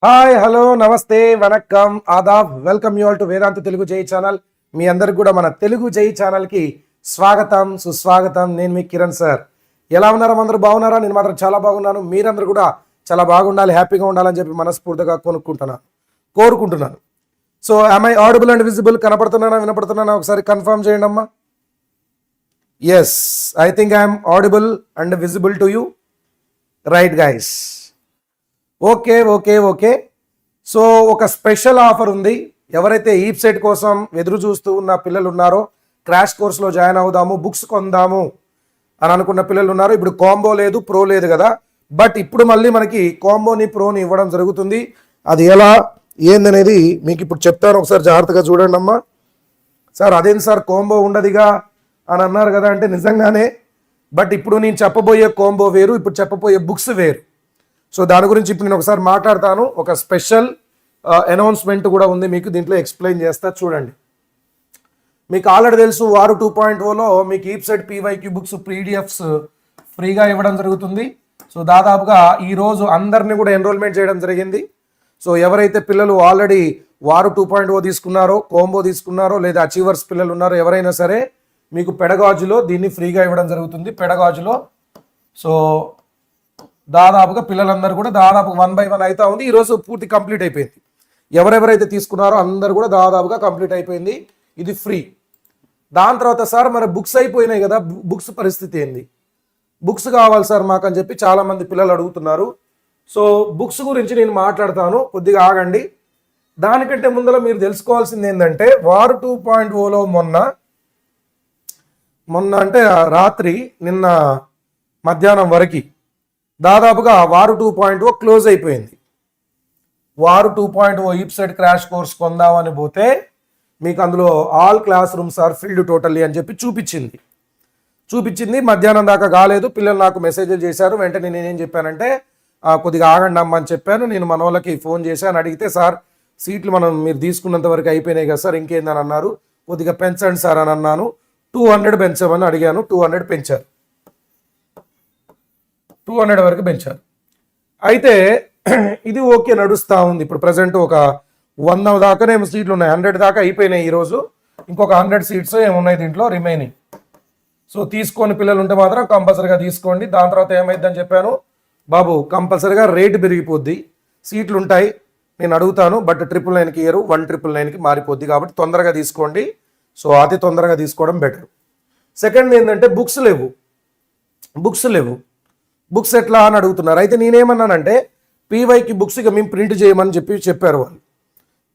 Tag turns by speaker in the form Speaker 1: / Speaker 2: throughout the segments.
Speaker 1: Hi hello నమస్తే వనక్కం ఆదాబ్ welcome you all to Vedantu Telugu జై ఛానల్. మీ అందరికి కూడా మన తెలుగు జై ఛానల్కి స్వాగతం సుస్వాగతం. నేను మీ కిరణ్ సార్. ఎలా ఉన్నారా? అందరూ బాగున్నారా? నేను మాత్రం చాలా బాగున్నాను. మీరందరూ కూడా చాలా బాగుండాలి, హ్యాపీగా ఉండాలని చెప్పి మనస్ఫూర్తిగా కోరుకుంటున్నాను. So I audible and visible? కనపడుతున్నానా, వినపడుతున్నానా? ఒకసారి కన్ఫర్మ్ చేయండి అమ్మా. Yes, I think I'm audible and visible to you. Right guys. Okay. So ఒక స్పెషల్ ఆఫర్ ఉంది. ఎవరైతే ఈప్ సెట్ కోసం ఎదురు చూస్తూ ఉన్న పిల్లలు ఉన్నారో, క్రాష్ కోర్స్లో జాయిన్ అవుదాము, బుక్స్ కొందాము అని అనుకున్న పిల్లలు ఉన్నారు. ఇప్పుడు కాంబో లేదు, ప్రో లేదు కదా, బట్ ఇప్పుడు మళ్ళీ మనకి కాంబోని ప్రోని ఇవ్వడం జరుగుతుంది. అది ఎలా ఏందనేది మీకు ఇప్పుడు చెప్తాను. ఒకసారి జాగ్రత్తగా చూడండి అమ్మా. సార్ అదేం సార్ కాంబో ఉండదుగా అని అన్నారు కదా అంటే నిజంగానే, బట్ ఇప్పుడు నేను చెప్పబోయే కాంబో వేరు, ఇప్పుడు చెప్పబోయే బుక్స్ వేరు. సో దాని గురించి ఇప్పుడు నేను ఒకసారి మాట్లాడతాను. ఒక స్పెషల్ అనౌన్స్మెంట్ కూడా ఉంది, మీకు దీంట్లో ఎక్స్ప్లెయిన్ చేస్తా. చూడండి, మీకు ఆల్రెడీ తెలుసు వారు 2.0లో మీకు ఈప్సెట్ పీవైక్యూ బుక్స్ పీడిఎఫ్స్ ఫ్రీగా ఇవ్వడం జరుగుతుంది. సో దాదాపుగా ఈరోజు అందరినీ కూడా ఎన్రోల్మెంట్ చేయడం జరిగింది. సో ఎవరైతే పిల్లలు ఆల్రెడీ వారు 2.0 తీసుకున్నారో, కోంబో తీసుకున్నారో, లేదా అచీవర్స్ పిల్లలు ఉన్నారో ఎవరైనా సరే మీకు పెడగాజులో దీన్ని ఫ్రీగా ఇవ్వడం జరుగుతుంది. పెడగాజులో సో దాదాపుగా పిల్లలందరూ కూడా దాదాపు 1 by 1 అవుతా ఉంది. ఈరోజు పూర్తి కంప్లీట్ అయిపోయింది. ఎవరెవరైతే తీసుకున్నారో అందరు కూడా దాదాపుగా కంప్లీట్ అయిపోయింది. ఇది ఫ్రీ. దాని తర్వాత సార్ మరి బుక్స్ అయిపోయినాయి కదా, బుక్స్ పరిస్థితి ఏంది? బుక్స్ కావాలి సార్ మాకు అని చెప్పి చాలామంది పిల్లలు అడుగుతున్నారు. సో బుక్స్ గురించి నేను మాట్లాడతాను, కొద్దిగా ఆగండి. దానికంటే ముందర మీరు తెలుసుకోవాల్సింది ఏంటంటే, వారు 2.0లో మొన్న అంటే రాత్రి నిన్న మధ్యాహ్నం వరకు దాదాపుగా వారు 2.0 క్లోజ్ అయిపోయింది. వారు 2.0 ఈప్సెట్ క్రాష్ కోర్స్ కొందామని పోతే మీకు అందులో all class rooms are filled totally అని చెప్పి చూపించింది. మధ్యాహ్నం దాకా కాలేదు. పిల్లలు నాకు మెసేజ్లు చేశారు. వెంటనే నేనేం చెప్పానంటే కొద్దిగా ఆగండి అమ్మ అని చెప్పాను. నేను మన వాళ్ళకి ఫోన్ చేశాను, అడిగితే సార్ సీట్లు మీరు తీసుకున్నంత వరకు అయిపోయినాయి కదా సార్, ఇంకేందని అన్నారు. కొద్దిగా పెంచండి సార్ అని అన్నాను. 200 పెంచామని అడిగాను. 200 పెంచారు, 200 వరకు పెంచారు. అయితే ఇది ఓకే, నడుస్తూ ఉంది. ఇప్పుడు ప్రజెంట్ ఒక 100 దాకానే సీట్లు ఉన్నాయి. 100 దాకా అయిపోయినాయి ఈరోజు. ఇంకొక 100 సీట్స్ ఏమున్నాయి దీంట్లో రిమైనింగ్. సో తీసుకొని పిల్లలు ఉంటే మాత్రం కంపల్సరీగా తీసుకోండి. దాని తర్వాత ఏమైందని చెప్పాను, బాబు కంపల్సరీగా రేటు పెరిగిపోద్ది, సీట్లు ఉంటాయి నేను అడుగుతాను, బట్ 999కి ఇయర్ 1999కి మారిపోద్ది, కాబట్టి తొందరగా తీసుకోండి. సో అతి తొందరగా తీసుకోవడం బెటర్. సెకండ్ ఏంటంటే బుక్స్ లేవు. బుక్స్ ఎట్లా అని అడుగుతున్నారు. అయితే నేనేమన్నానంటే పీవైకి బుక్స్ ఇక మేము ప్రింట్ చేయమని చెప్పారు వాళ్ళు.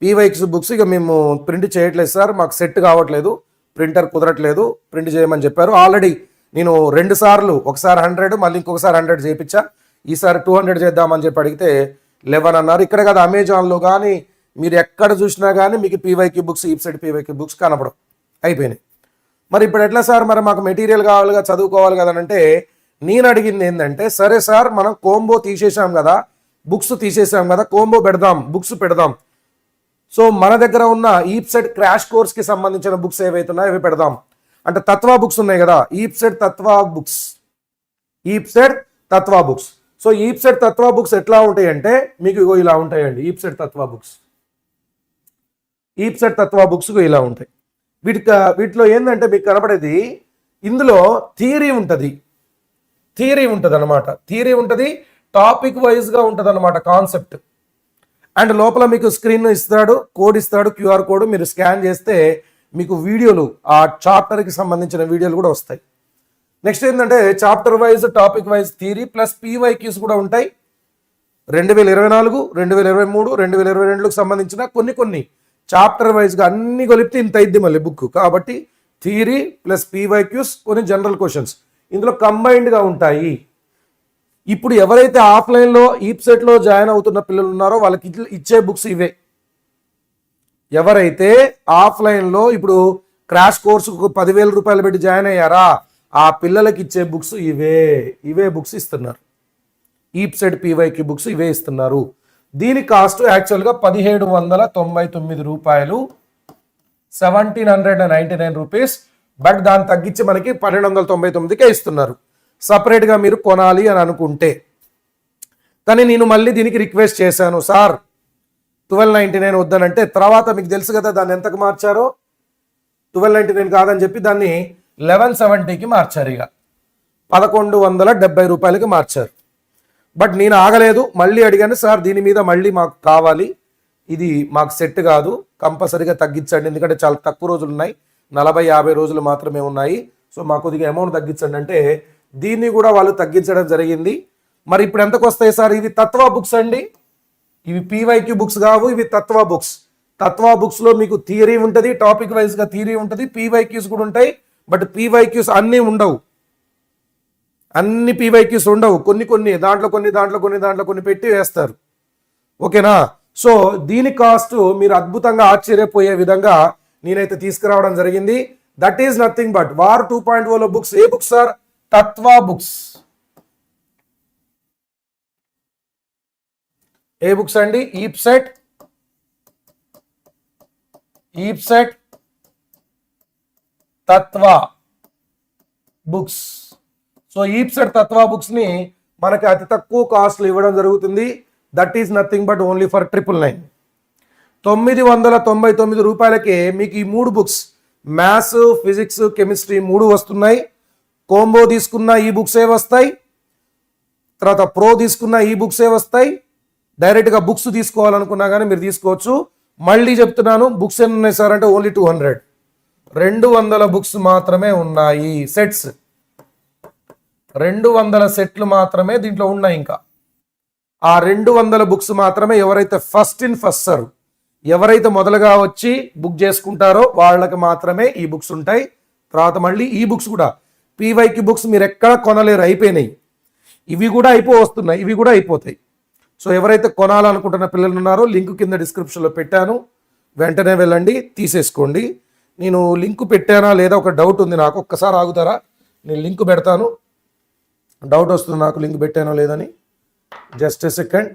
Speaker 1: పీవైకి బుక్స్ ఇక మేము ప్రింట్ చేయట్లేదు సార్, మాకు సెట్ కావట్లేదు, ప్రింటర్ కుదరట్లేదు, ప్రింట్ చేయమని చెప్పారు. ఆల్రెడీ నేను 2 సార్లు, ఒకసారి 100 మళ్ళీ ఇంకొకసారి 100 చేయించా. ఈసారి 200 చేద్దామని చెప్పి అడిగితే 11 అన్నారు. ఇక్కడ కదా అమెజాన్లో కానీ మీరు ఎక్కడ చూసినా కానీ మీకు పీవైకి బుక్స్, ఈప్సెట్ పీవైకి బుక్స్ కనపడం అయిపోయినాయి. మరి ఇప్పుడు ఎట్లా సార్, మరి మాకు మెటీరియల్ కావాలిగా, చదువుకోవాలి కదా అంటే నేను అడిగింది ఏంటంటే, సరే సార్ మనం కోంబో తీసేసాం కదా, బుక్స్ తీసేసాం కదా, కోంబో పెడదాం, బుక్స్ పెడదాం. సో మన దగ్గర ఉన్న ఈప్సెట్ క్రాష్ కోర్స్కి సంబంధించిన బుక్స్ ఏవైతున్నాయో అవి పెడదాం అంటే తత్వా బుక్స్ ఉన్నాయి కదా, EAPCET Tattva books. So EAPCET Tattva books ఎట్లా ఉంటాయంటే మీకు ఇలా ఉంటాయండి. ఈప్సెట్ తత్వా బుక్స్ ఇలా ఉంటాయి. వీటిలో ఏంటంటే మీకు కనపడేది, ఇందులో థియరీ ఉంటుంది అనమాట. థియరీ ఉంటుంది, టాపిక్ వైజ్గా ఉంటుంది అనమాట కాన్సెప్ట్. అండ్ లోపల మీకు స్క్రీన్ ఇస్తాడు, కోడ్ ఇస్తాడు, క్యూఆర్ కోడ్. మీరు స్కాన్ చేస్తే మీకు వీడియోలు, ఆ చాప్టర్కి సంబంధించిన వీడియోలు కూడా వస్తాయి. నెక్స్ట్ ఏంటంటే chapter wise, topic wise theory plus PYQs కూడా ఉంటాయి. 2024, 2023, 2022లకు సంబంధించిన కొన్ని చాప్టర్ వైజ్గా అన్ని కలిపితే ఇంత అయింది మళ్ళీ బుక్. కాబట్టి థియరీ ప్లస్ పీవైక్యూస్, కొన్ని జనరల్ క్వశ్చన్స్ ఇందులో కంబైన్డ్గా ఉంటాయి. ఇప్పుడు ఎవరైతే ఆఫ్లైన్లో ఈప్సెట్లో జాయిన్ అవుతున్న పిల్లలు ఉన్నారో వాళ్ళకి ఇచ్చే బుక్స్ ఇవే. ఎవరైతే ఆఫ్లైన్లో ఇప్పుడు క్రాష్ కోర్సుకు 10,000 రూపాయలు పెట్టి జాయిన్ అయ్యారా, ఆ పిల్లలకి ఇచ్చే బుక్స్ ఇవే బుక్స్ ఇస్తున్నారు. ఈప్సెట్ పీవైకి బుక్స్ ఇవే ఇస్తున్నారు. దీని కాస్ట్ యాక్చువల్గా 1,799 రూపాయలు, 1,799 రూపీస్. బట్ దాన్ని తగ్గించి మనకి 1,299కే ఇస్తున్నారు. సపరేట్గా మీరు కొనాలి అని అనుకుంటే. కానీ నేను మళ్ళీ దీనికి రిక్వెస్ట్ చేశాను, సార్ 1299 వద్దనంటే తర్వాత మీకు తెలుసు కదా దాన్ని ఎంతకు మార్చారో, 1299 కాదని చెప్పి దాన్ని 1170కి మార్చారు. ఇక 1170 రూపాయలకి మార్చారు. బట్ నేను ఆగలేదు, మళ్ళీ అడిగాను, సార్ దీని మీద మళ్ళీ మాకు కావాలి, ఇది మాకు సెట్ కాదు, కంపల్సరీగా తగ్గించండి, ఎందుకంటే చాలా తక్కువ రోజులు ఉన్నాయి, 40-50 రోజులు మాత్రమే ఉన్నాయి, సో మాకు కొద్దిగా అమౌంట్ తగ్గించండి అంటే దీన్ని కూడా వాళ్ళు తగ్గించడం జరిగింది. మరి ఇప్పుడు ఎంతకు వస్తాయి సార్? ఇవి తత్వ బుక్స్ అండి, ఇవి పీవైక్యూ బుక్స్ కావు, ఇవి తత్వ బుక్స్. తత్వ బుక్స్లో మీకు థియరీ ఉంటుంది, టాపిక్ వైజ్గా థియరీ ఉంటుంది, పీవైక్యూస్ కూడా ఉంటాయి. బట్ పీవైక్యూస్ అన్నీ ఉండవు, అన్ని పీవైక్యూస్ ఉండవు, కొన్ని దాంట్లో కొన్ని పెట్టి వేస్తారు. ఓకేనా? సో దీని కాస్ట్ మీరు అద్భుతంగా ఆశ్చర్యపోయే విధంగా నేనైతే తీసుకురావడం జరిగింది. That is nothing but war 2.0లో బుక్స్. ఏ బుక్స్ సార్? తత్వ బుక్స్. ఏ బుక్స్ అండి? EAPCET Tattva books. So EAPCET Tattva books ని మనకి అతి తక్కువ కాస్ట్లు ఇవ్వడం జరుగుతుంది. That is nothing but only for 999. 999 రూపాయలకే మీకు ఈ 3 బుక్స్, మ్యాథ్స్, ఫిజిక్స్, కెమిస్ట్రీ 3 వస్తున్నాయి. కోంబో తీసుకున్న ఈ బుక్సే వస్తాయి, తర్వాత ప్రో తీసుకున్న ఈ బుక్సే వస్తాయి. డైరెక్ట్గా బుక్స్ తీసుకోవాలనుకున్నా కానీ మీరు తీసుకోవచ్చు. మళ్ళీ చెప్తున్నాను, బుక్స్ ఎన్ని ఉన్నాయి సార్ అంటే ఓన్లీ 200 బుక్స్ మాత్రమే ఉన్నాయి. సెట్స్ 200 సెట్లు మాత్రమే దీంట్లో ఉన్నాయి. ఇంకా ఆ 200 బుక్స్ మాత్రమే ఎవరైతే ఫస్ట్ సర్, ఎవరైతే మొదలుగా వచ్చి బుక్ చేసుకుంటారో వాళ్ళకి మాత్రమే ఈ బుక్స్ ఉంటాయి. తర్వాత మళ్ళీ ఈ బుక్స్ కూడా పీవైక్యూ బుక్స్ మీరు ఎక్కడ కొనలేరు, అయిపోయినాయి. ఇవి కూడా వస్తున్నాయి, ఇవి కూడా అయిపోతాయి. సో ఎవరైతే కొనాలనుకుంటున్న పిల్లలు ఉన్నారో లింక్ కింద డిస్క్రిప్షన్లో పెట్టాను, వెంటనే వెళ్ళండి తీసేసుకోండి. నేను లింక్ పెట్టానా లేదా ఒక డౌట్ ఉంది నాకు, ఒక్కసారి ఆగుతారా? నేను లింక్ పెడతాను, డౌట్ వస్తుంది నాకు లింక్ పెట్టానో లేదని. Just a second.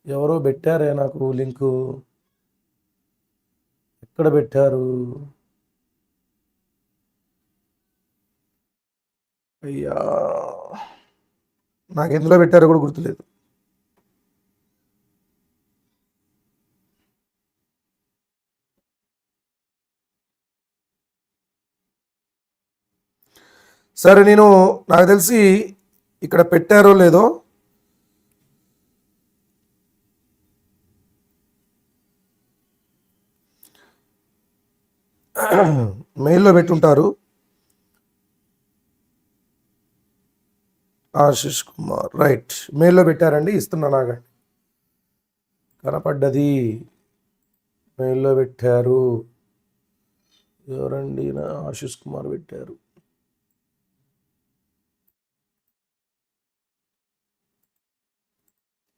Speaker 1: ఎవరో పెట్టారే నాకు లింకు, ఎక్కడ పెట్టారు? అయ్యా, నాకు ఎందులో పెట్టారో కూడా గుర్తులేదు. సరే, నాకు తెలిసి ఇక్కడ పెట్టారో లేదో, మెయిల్లో పెట్టుంటారు. ఆశిష్ కుమార్, రైట్, మెయిల్లో పెట్టారండి, ఇస్తున్నా నాగండి. కనపడ్డది, మెయిల్లో పెట్టారు. ఎవరండి? ఆశిష్ కుమార్ పెట్టారు.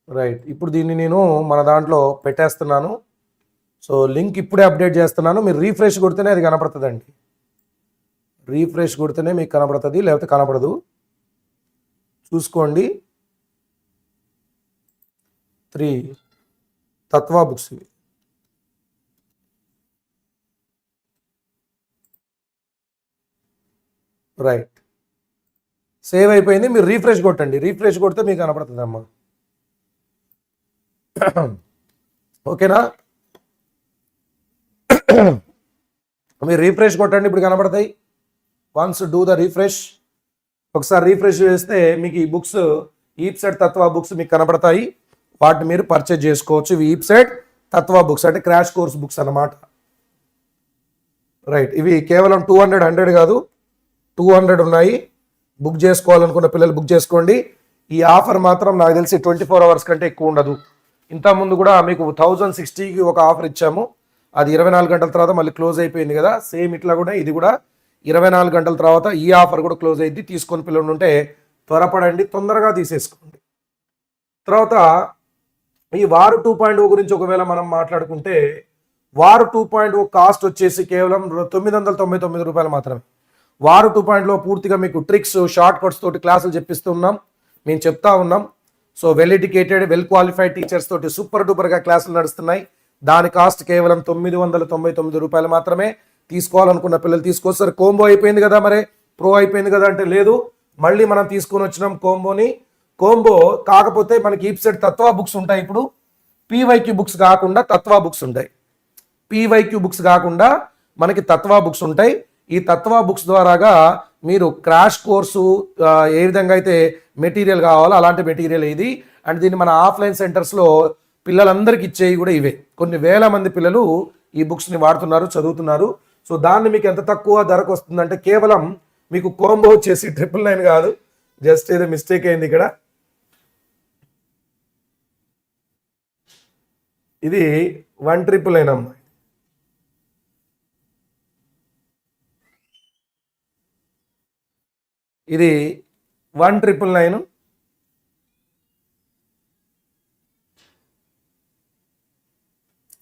Speaker 1: రైట్, ఇప్పుడు దీన్ని నేను మన దాంట్లో పెట్టేస్తున్నాను. సో లింక్ ఇప్పుడే అప్డేట్ చేస్తున్నాను. మీరు రీఫ్రెష్ కొడితేనే అది కనపడుతుందండి, రీఫ్రెష్ కొడితేనే మీకు కనపడుతుంది, లేకపోతే కనపడదు. చూసుకోండి. 3 తత్వ బుక్స్ ఇవి. రైట్, సేవ్ అయిపోయింది. మీరు రీఫ్రెష్ కొట్టండి, రీఫ్రెష్ కొడితే మీకు కనపడుతుంది అమ్మా. ఓకేనా? మీరు రీఫ్రెష్ కొట్టండి, ఇప్పుడు కనపడతాయి. Once do the refresh. ఒకసారి రీఫ్రెష్ చేస్తే మీకు ఈ బుక్స్, ఈప్సెట్ తత్వ బుక్స్ మీకు కనపడతాయి. వాటిని మీరు పర్చేజ్ చేసుకోవచ్చు. ఇవి ఈప్సెట్ తత్వ బుక్స్ అంటే క్రాష్ కోర్స్ బుక్స్ అన్నమాట. రైట్, ఇవి కేవలం 200 కాదు, 200 ఉన్నాయి. బుక్ చేసుకోవాలనుకున్న పిల్లలు బుక్ చేసుకోండి. ఈ ఆఫర్ మాత్రం నాకు తెలిసి 24 అవర్స్ కంటే ఎక్కువ ఉండదు. ఇంతకుముందు కూడా మీకు 1060కి ఒక ఆఫర్ ఇచ్చాము, అది 24 గంటల తర్వాత మళ్ళీ క్లోజ్ అయిపోయింది కదా. సేమ్ ఇట్లా కూడా ఇది కూడా 24 గంటల తర్వాత ఈ ఆఫర్ కూడా క్లోజ్ అయింది. తీసుకొని పిల్లలు ఉంటే త్వరపడండి, తొందరగా తీసేసుకోండి. తర్వాత ఈ వారు 2.0 గురించి ఒకవేళ మనం మాట్లాడుకుంటే, వారు 2.0 కాస్ట్ వచ్చేసి కేవలం 999 రూపాయలు మాత్రమే. వారు 2.0 పూర్తిగా మీకు ట్రిక్స్, షార్ట్ కట్స్ తోటి క్లాసులు చెప్పిస్తూ ఉన్నాం, మేము చెప్తా ఉన్నాం. So well educated, well qualified teachers తోటి సూపర్ డూపర్గా క్లాసులు నడుస్తున్నాయి. దాని కాస్ట్ కేవలం 999 రూపాయలు మాత్రమే. తీసుకోవాలనుకున్న పిల్లలు తీసుకోవచ్చు. సరే, కోంబో అయిపోయింది కదా, మరి ప్రో అయిపోయింది కదా అంటే లేదు, మళ్ళీ మనం తీసుకొని వచ్చినాం కోంబోని. కోంబో కాకపోతే మనకి ఈప్ సెట్ తత్వా బుక్స్ ఉంటాయి. ఇప్పుడు పీవైక్యూ బుక్స్ కాకుండా తత్వా బుక్స్ ఉంటాయి. పీవైక్యూ బుక్స్ కాకుండా మనకి తత్వా బుక్స్ ఉంటాయి. ఈ తత్వా బుక్స్ ద్వారాగా మీరు క్రాష్ కోర్సు ఏ విధంగా అయితే మెటీరియల్ కావాలో అలాంటి మెటీరియల్ ఇది. అండ్ దీన్ని మన ఆఫ్లైన్ సెంటర్స్లో పిల్లలందరికీ ఇచ్చేవి కూడా ఇవే. కొన్ని వేల మంది పిల్లలు ఈ బుక్స్ని వాడుతున్నారు, చదువుతున్నారు. సో దాన్ని మీకు ఎంత తక్కువ ధరకు వస్తుందంటే కేవలం మీకు కోంబో వచ్చేసి 999 కాదు, జస్ట్ ఏదో మిస్టేక్ అయింది ఇక్కడ. ఇది 1999 అమ్మా. ఇది 1999.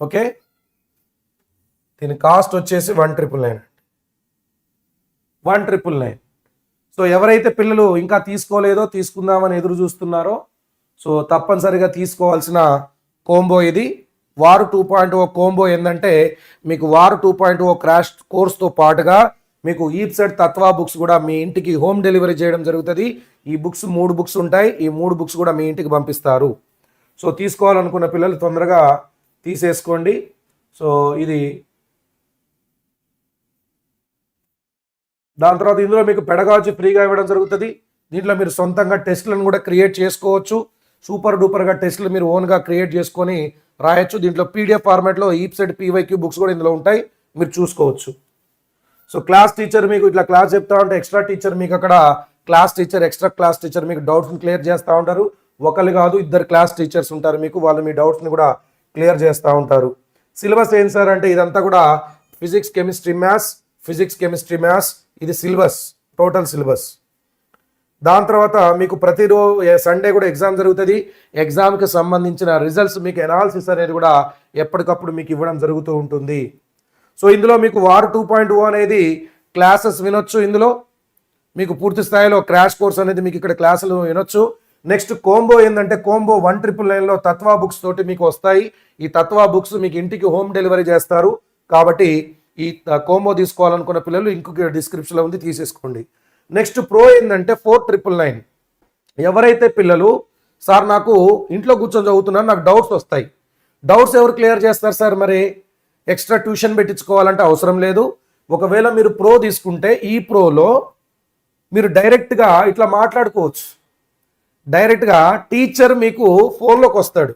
Speaker 1: ఓకే, దీని కాస్ట్ వచ్చేసి 1999. 1999. సో ఎవరైతే పిల్లలు ఇంకా తీసుకోలేదో తీసుకుందామని ఎదురు చూస్తున్నారో సో తప్పనిసరిగా తీసుకోవాల్సిన కోంబో ఇది. వారు 2.0 కోంబో ఏంటంటే మీకు వారు 2.0 క్రాష్ కోర్స్తో పాటుగా మీకు ఈప్ సెట్ తత్వా బుక్స్ కూడా మీ ఇంటికి హోమ్ డెలివరీ చేయడం జరుగుతుంది. ఈ బుక్స్ 3 బుక్స్ ఉంటాయి. ఈ 3 బుక్స్ కూడా మీ ఇంటికి పంపిస్తారు. సో తీసుకోవాలనుకున్న పిల్లలు తొందరగా తీసేసుకోండి. సో ఇది దాని తర్వాత ఇందులో మీకు పెడగాజీ ఫ్రీగా ఇవ్వడం జరుగుతుంది. దీంట్లో మీరు సొంతంగా టెస్ట్లను కూడా క్రియేట్ చేసుకోవచ్చు. సూపర్ డూపర్గా టెస్ట్లు మీరు ఓన్గా క్రియేట్ చేసుకొని రాయొచ్చు. దీంట్లో పీడిఎఫ్ ఫార్మాట్లో ఈప్ సెట్ పీవైక్యూ బుక్స్ కూడా ఇందులో ఉంటాయి, మీరు చూసుకోవచ్చు. సో క్లాస్ టీచర్ మీకు ఇట్లా క్లాస్ చెప్తా ఉంటే ఎక్స్ట్రా టీచర్ మీకు అక్కడ class teacher, extra class teacher మీకు డౌట్స్ని క్లియర్ చేస్తూ ఉంటారు. ఒకళ్ళు కాదు 2 క్లాస్ టీచర్స్ ఉంటారు మీకు, వాళ్ళు మీ డౌట్స్ని కూడా క్లియర్ చేస్తూ ఉంటారు. సిలబస్ ఏం సార్ అంటే ఇదంతా కూడా ఫిజిక్స్ కెమిస్ట్రీ మ్యాథ్స్, ఇది సిలబస్, టోటల్ సిలబస్. దాని తర్వాత మీకు ప్రతిరోజు సండే కూడా ఎగ్జామ్ జరుగుతుంది. ఎగ్జామ్కి సంబంధించిన రిజల్ట్స్ మీకు ఎనాలిసిస్ అనేది కూడా ఎప్పటికప్పుడు మీకు ఇవ్వడం జరుగుతూ ఉంటుంది. సో ఇందులో మీకు వార్ 2.0 అనేది క్లాసెస్ వినొచ్చు. ఇందులో మీకు పూర్తి స్థాయిలో క్రాష్ కోర్స్ అనేది మీకు ఇక్కడ క్లాసులు వినొచ్చు. నెక్స్ట్ కోంబో ఏంటంటే కోంబో 1999లో తత్వా బుక్స్ తోటి మీకు వస్తాయి. ఈ తత్వా బుక్స్ మీకు ఇంటికి హోమ్ డెలివరీ చేస్తారు. కాబట్టి ఈ కోంబో తీసుకోవాలనుకున్న పిల్లలు ఇంకొక డిస్క్రిప్షన్లో ఉంది, తీసేసుకోండి. నెక్స్ట్ ప్రో ఏంటంటే 4999. ఎవరైతే పిల్లలు సార్ నాకు ఇంట్లో కూర్చొని చదువుతున్నాను, నాకు డౌట్స్ వస్తాయి, డౌట్స్ ఎవరు క్లియర్ చేస్తారు సార్? మరి ఎక్స్ట్రా ట్యూషన్ పెట్టించుకోవాలంటే అవసరం లేదు. ఒకవేళ మీరు ప్రో తీసుకుంటే ఈ ప్రోలో మీరు డైరెక్ట్గా ఇట్లా మాట్లాడుకోవచ్చు. డైరెక్ట్గా టీచర్ మీకు ఫోన్లోకి వస్తాడు.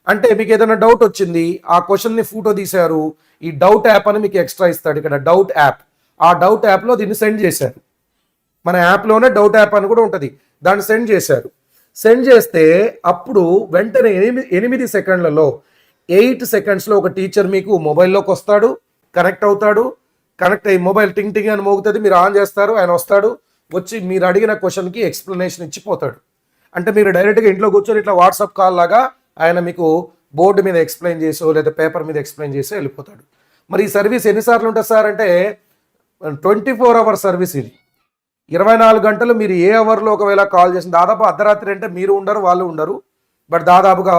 Speaker 1: అంటే మీకు ఏదైనా డౌట్ వచ్చింది, ఆ క్వశ్చన్ని ఫోటో తీశారు, ఈ డౌట్ యాప్ అని మీకు ఎక్స్ట్రా ఇస్తాడు ఇక్కడ, డౌట్ యాప్. ఆ డౌట్ యాప్లో దీన్ని సెండ్ చేశారు. మన యాప్లోనే డౌట్ యాప్ అని కూడా ఉంటుంది, దాన్ని సెండ్ చేశారు. సెండ్ చేస్తే అప్పుడు వెంటనే 8 సెకండ్లలో 8 సెకండ్స్లో ఒక టీచర్ మీకు మొబైల్లోకి వస్తాడు, కనెక్ట్ అవుతాడు. కనెక్ట్ అయ్యి మొబైల్ టింగ్ టింగ్ అని మోగుతుంది, మీరు ఆన్ చేస్తారు, ఆయన వస్తాడు, వచ్చి మీరు అడిగిన క్వశ్చన్కి ఎక్స్ప్లెనేషన్ ఇచ్చిపోతాడు. అంటే మీరు డైరెక్ట్గా ఇంట్లో కూర్చొని ఇట్లా వాట్సాప్ కాల్ లాగా ఆయన మీకు బోర్డు మీద ఎక్స్ప్లెయిన్ చేసో లేదా పేపర్ మీద ఎక్స్ప్లెయిన్ చేసో వెళ్ళిపోతాడు. మరి ఈ సర్వీస్ ఎన్నిసార్లు ఉంటుంది సార్ అంటే 24 hours సర్వీస్ ఇది. 24 గంటలు మీరు ఏ అవర్లో ఒకవేళ కాల్ చేసిన, దాదాపు అర్ధరాత్రి అంటే మీరు ఉండరు, వాళ్ళు ఉండరు, బట్ దాదాపుగా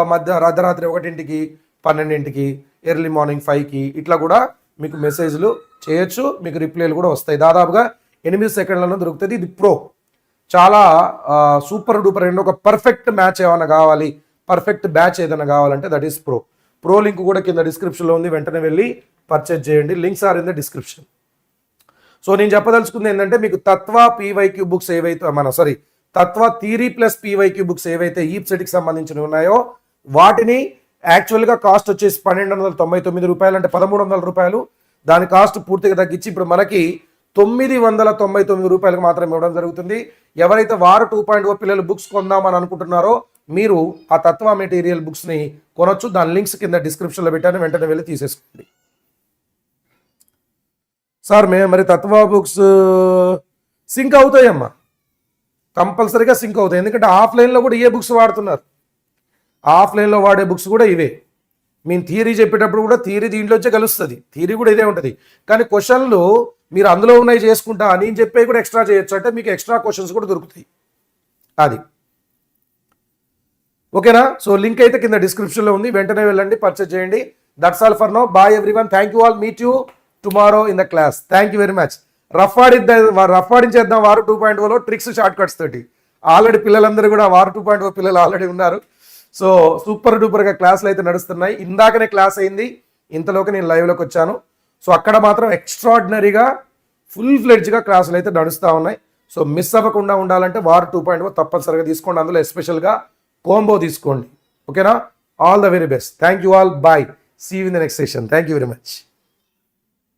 Speaker 1: అర్ధరాత్రి 1కి 12కి ఎర్లీ మార్నింగ్ 5కి ఇట్లా కూడా మీకు మెసేజ్లు చేయొచ్చు, మీకు రిప్లైలు కూడా వస్తాయి. దాదాపుగా 8 సెకండ్లలో దొరుకుతుంది. ఇది ప్రో, చాలా సూపర్ డూపర్. ఒక పర్ఫెక్ట్ మ్యాచ్ ఏమైనా కావాలి, పర్ఫెక్ట్ బ్యాచ్ ఏదైనా కావాలంటే that is pro. Pro link కూడా కింద డిస్క్రిప్షన్లో ఉంది, వెంటనే వెళ్ళి పర్చేజ్ చేయండి. Links are in the description. So నేను చెప్పదలుచుకుంది ఏంటంటే మీకు తత్వా పీవైక్యూ బుక్స్ ఏవైతే Tattva theory plus PYQ books ఏవైతే ఈప్ సెట్కి సంబంధించినవి ఉన్నాయో వాటిని యాక్చువల్గా కాస్ట్ వచ్చేసి 1299 రూపాయలు, అంటే 1300 రూపాయలు. దాని కాస్ట్ పూర్తిగా తగ్గించి ఇప్పుడు మనకి 999 రూపాయలకు మాత్రం ఇవ్వడం జరుగుతుంది. ఎవరైతే వారు 2.0 పిల్లలు బుక్స్ కొందామని అనుకుంటున్నారో మీరు ఆ తత్వా మెటీరియల్ బుక్స్ని కొనొచ్చు. దాని లింక్స్ కింద డిస్క్రిప్షన్లో పెట్టాను, వెంటనే వెళ్ళి తీసేసుకోండి. సార్ మరి తత్వా బుక్స్ సింక్ అవుతాయమ్మా, కంపల్సరీగా సింక్ అవుతాయి. ఎందుకంటే ఆఫ్లైన్లో కూడా ఏ బుక్స్ వాడుతున్నారు, ఆఫ్లైన్లో వాడే బుక్స్ కూడా ఇవే. మేము థియరీ చెప్పేటప్పుడు కూడా థియరీ దీంట్లోంచే కలుస్తుంది, థియరీ కూడా ఇదే ఉంటుంది. కానీ క్వశ్చన్లు మీరు అందులో ఉన్నాయి చేసుకుంటా, నేను చెప్పేవి కూడా ఎక్స్ట్రా చేయొచ్చు, అంటే మీకు ఎక్స్ట్రా క్వశ్చన్స్ కూడా దొరుకుతాయి. అది ఓకేనా? సో లింక్ అయితే కింద డిస్క్రిప్షన్లో ఉంది, వెంటనే వెళ్ళండి, పర్చేజ్ చేయండి. That's all for now. Bye everyone, thank you all, meet you tomorrow in the class. Thank you very much. Rough ఆడించేద్దాం వారు 2.0లో ట్రిక్స్ షార్ట్ కట్స్ తోటి. ఆల్రెడీ పిల్లలందరూ కూడా వారు 2.0 పిల్లలు ఆల్రెడీ ఉన్నారు. సో సూపర్ డూపర్గా క్లాసులు అయితే నడుస్తున్నాయి. ఇందాకనే క్లాస్ అయింది, ఇంతలోకి నేను లైవ్లోకి వచ్చాను. సో అక్కడ మాత్రం ఎక్స్ట్రాడినరీగా ఫుల్ ఫ్లెడ్జ్గా క్లాసులు అయితే నడుస్తూ ఉన్నాయి. సో మిస్ అవ్వకుండా ఉండాలంటే వారు 2.0 తప్పనిసరిగా తీసుకోండి. అందులో ఎస్పెషల్గా కోంబో తీసుకోండి. ఓకేనా? All the very best. Thank you all. Bye. See you in the next session. Thank you very much.